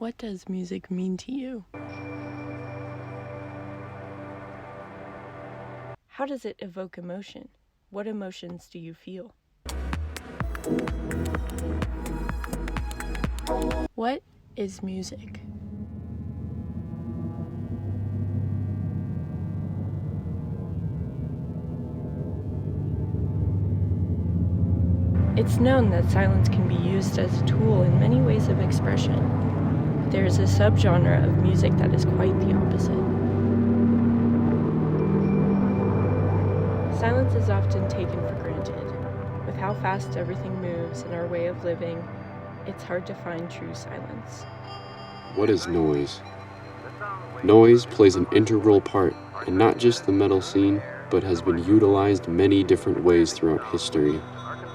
What does music mean to you? How does it evoke emotion? What emotions do you feel? What is music? It's known that silence can be used as a tool in many ways of expression. There is a subgenre of music that is quite the opposite. Silence is often taken for granted. With how fast everything moves in our way of living, it's hard to find true silence. What is noise? Noise plays an integral part in not just the metal scene, but has been utilized many different ways throughout history.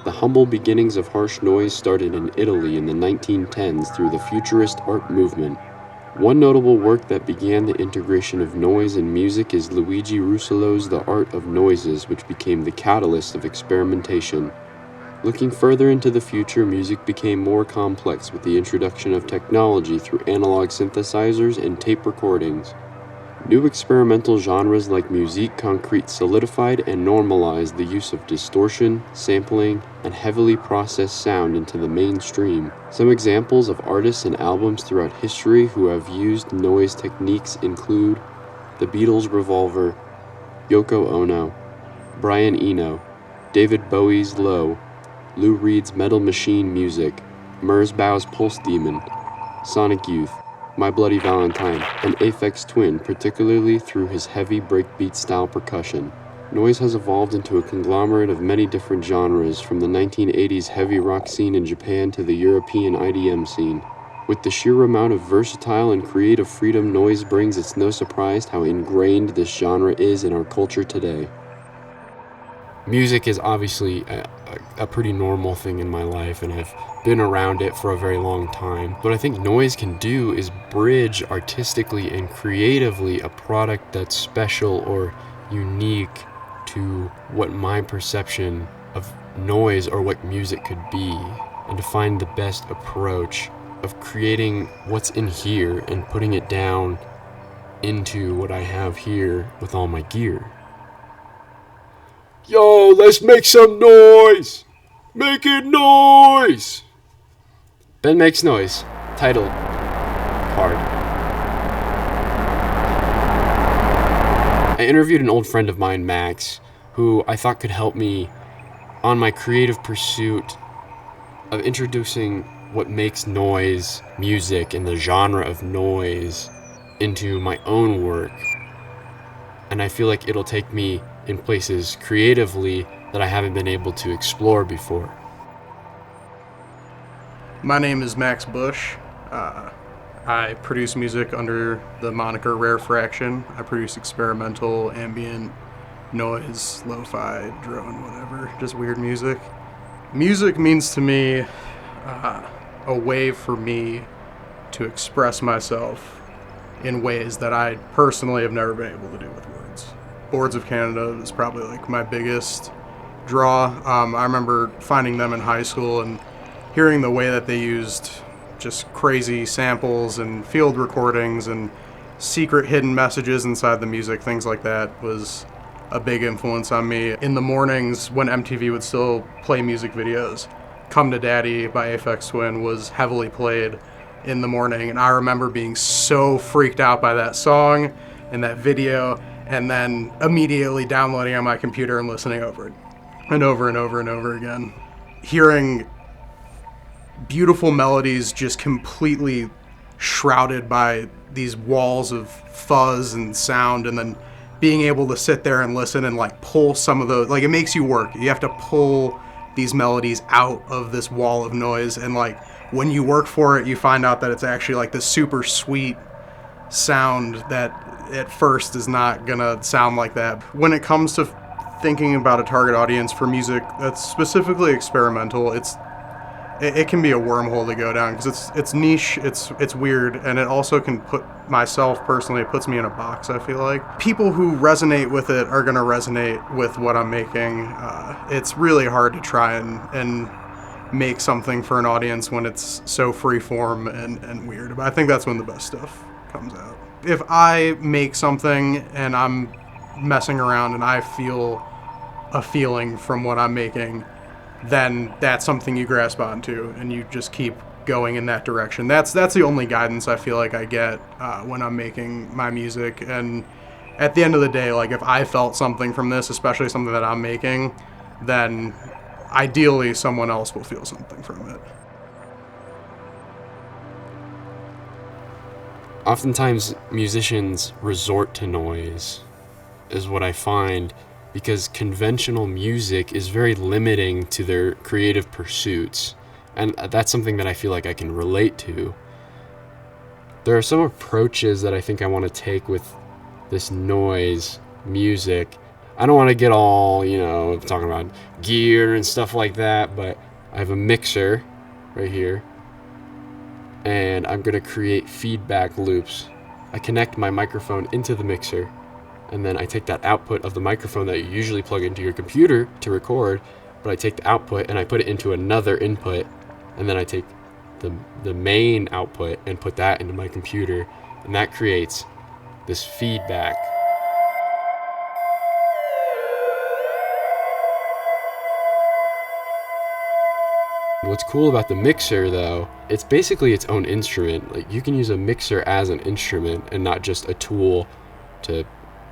The humble beginnings of harsh noise started in Italy in the 1910s through the Futurist art movement. One notable work that began the integration of noise in music is Luigi Russolo's The Art of Noises, which became the catalyst of experimentation. Looking further into the future, music became more complex with the introduction of technology through analog synthesizers and tape recordings. New experimental genres like musique concrète solidified and normalized the use of distortion, sampling, and heavily processed sound into the mainstream. Some examples of artists and albums throughout history who have used noise techniques include The Beatles' Revolver, Yoko Ono, Brian Eno, David Bowie's Low, Lou Reed's Metal Machine Music, Merzbow's Pulse Demon, Sonic Youth, My Bloody Valentine, and Aphex Twin, particularly through his heavy breakbeat style percussion. Noise has evolved into a conglomerate of many different genres, from the 1980s heavy rock scene in Japan to the European IDM scene. With the sheer amount of versatile and creative freedom noise brings, it's no surprise how ingrained this genre is in our culture today. Music is obviously a pretty normal thing in my life, and I've been around it for a very long time. What I think noise can do is bridge artistically and creatively a product that's special or unique to what my perception of noise or what music could be, and to find the best approach of creating what's in here and putting it down into what I have here with all my gear. Yo, let's make some noise! Making noise! Ben Makes Noise, title card. I interviewed an old friend of mine, Max, who I thought could help me on my creative pursuit of introducing what makes noise, music, and the genre of noise into my own work. And I feel like it'll take me in places creatively that I haven't been able to explore before. My name is Max Bush. I produce music under the moniker Rare Fraction. I produce experimental, ambient, noise, lo-fi, drone, whatever, just weird music. Music means to me a way for me to express myself in ways that I personally have never been able to do with words. Boards of Canada is probably like my biggest draw. I remember finding them in high school and hearing the way that they used just crazy samples and field recordings and secret hidden messages inside the music, things like that, was a big influence on me. In the mornings when MTV would still play music videos, Come to Daddy by Aphex Twin was heavily played in the morning, and I remember being so freaked out by that song and that video, and then immediately downloading on my computer and listening over it and over and over and over again. Hearing beautiful melodies just completely shrouded by these walls of fuzz and sound, and then being able to sit there and listen and like pull some of those, like it makes you work. You have to pull these melodies out of this wall of noise, and like when you work for it, you find out that it's actually like this super sweet sound that at first is not gonna sound like that. When it comes to thinking about a target audience for music that's specifically experimental, it can be a wormhole to go down because it's niche, it's weird, and it also can put myself personally, it puts me in a box. I feel like people who resonate with it are gonna resonate with what I'm making. It's really hard to try and make something for an audience when it's so freeform and weird. But I think that's when the best stuff comes out. If I make something and I'm messing around and I feel a feeling from what I'm making, then that's something you grasp onto and you just keep going in that direction. That's the only guidance I feel like I get when I'm making my music. And at the end of the day, like if I felt something from this, especially something that I'm making, then ideally someone else will feel something from it. Oftentimes, musicians resort to noise, is what I find, because conventional music is very limiting to their creative pursuits. And that's something that I feel like I can relate to. There are some approaches that I think I want to take with this noise music. I don't want to get all, talking about gear and stuff like that, but I have a mixer right here, and I'm going to create feedback loops. I connect my microphone into the mixer, and then I take that output of the microphone that you usually plug into your computer to record, but I take the output and I put it into another input, and then I take the main output and put that into my computer, and that creates this feedback. What's cool about the mixer, though, it's basically its own instrument. Like, you can use a mixer as an instrument and not just a tool to,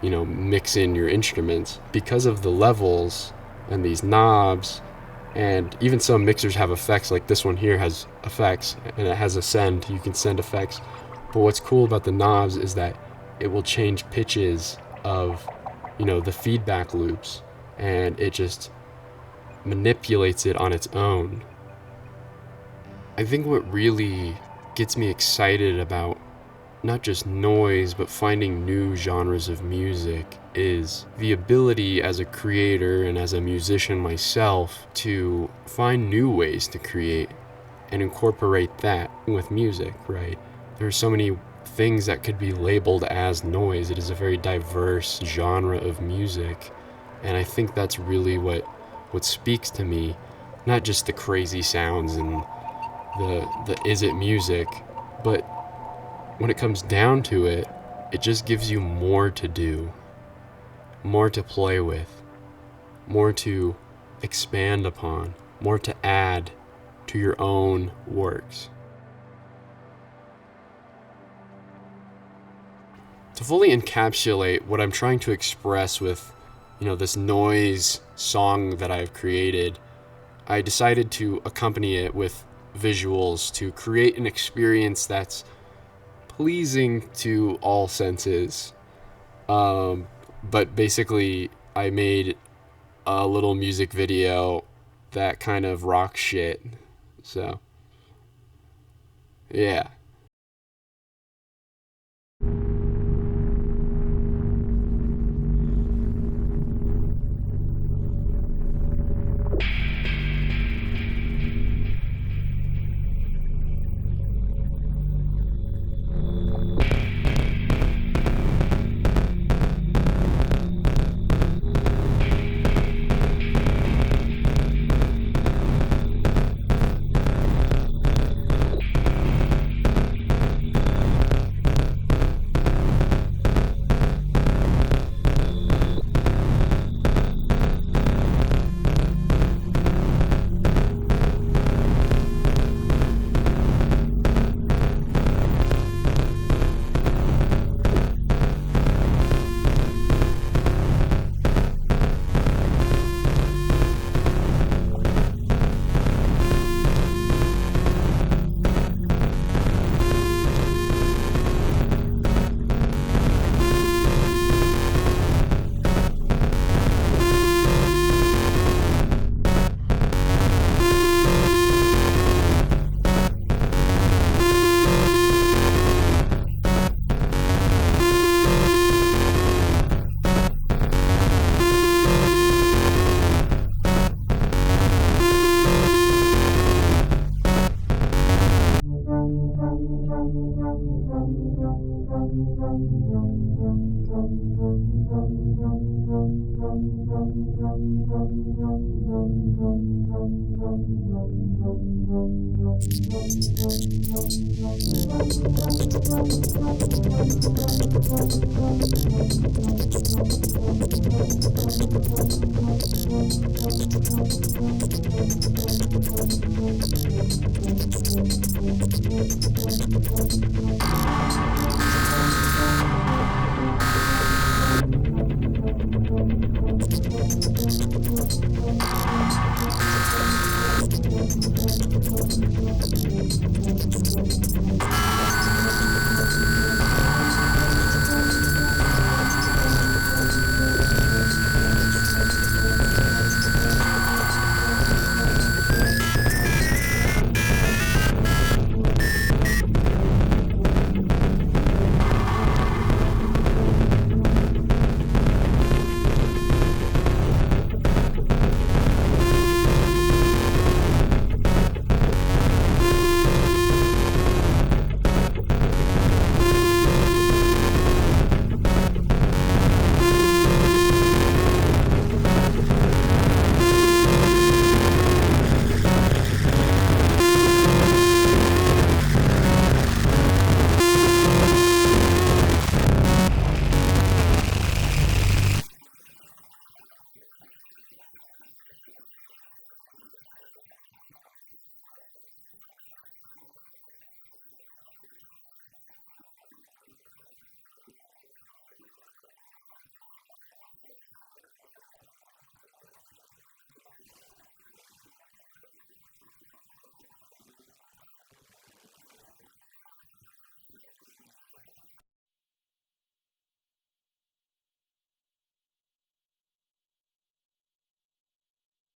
mix in your instruments. Because of the levels and these knobs, and even some mixers have effects, like this one here has effects, and it has a send. You can send effects. But what's cool about the knobs is that it will change pitches of, the feedback loops, and it just manipulates it on its own. I think what really gets me excited about not just noise, but finding new genres of music is the ability as a creator and as a musician myself to find new ways to create and incorporate that with music, right? There are so many things that could be labeled as noise. It is a very diverse genre of music, and I think that's really what speaks to me, not just the crazy sounds and the is it music, but when it comes down to it, it just gives you more to do, more to play with, more to expand upon, more to add to your own works. To fully encapsulate what I'm trying to express with, this noise song that I've created, I decided to accompany it with visuals to create an experience that's pleasing to all senses. But basically, I made a little music video that kind of rock shit. So, yeah.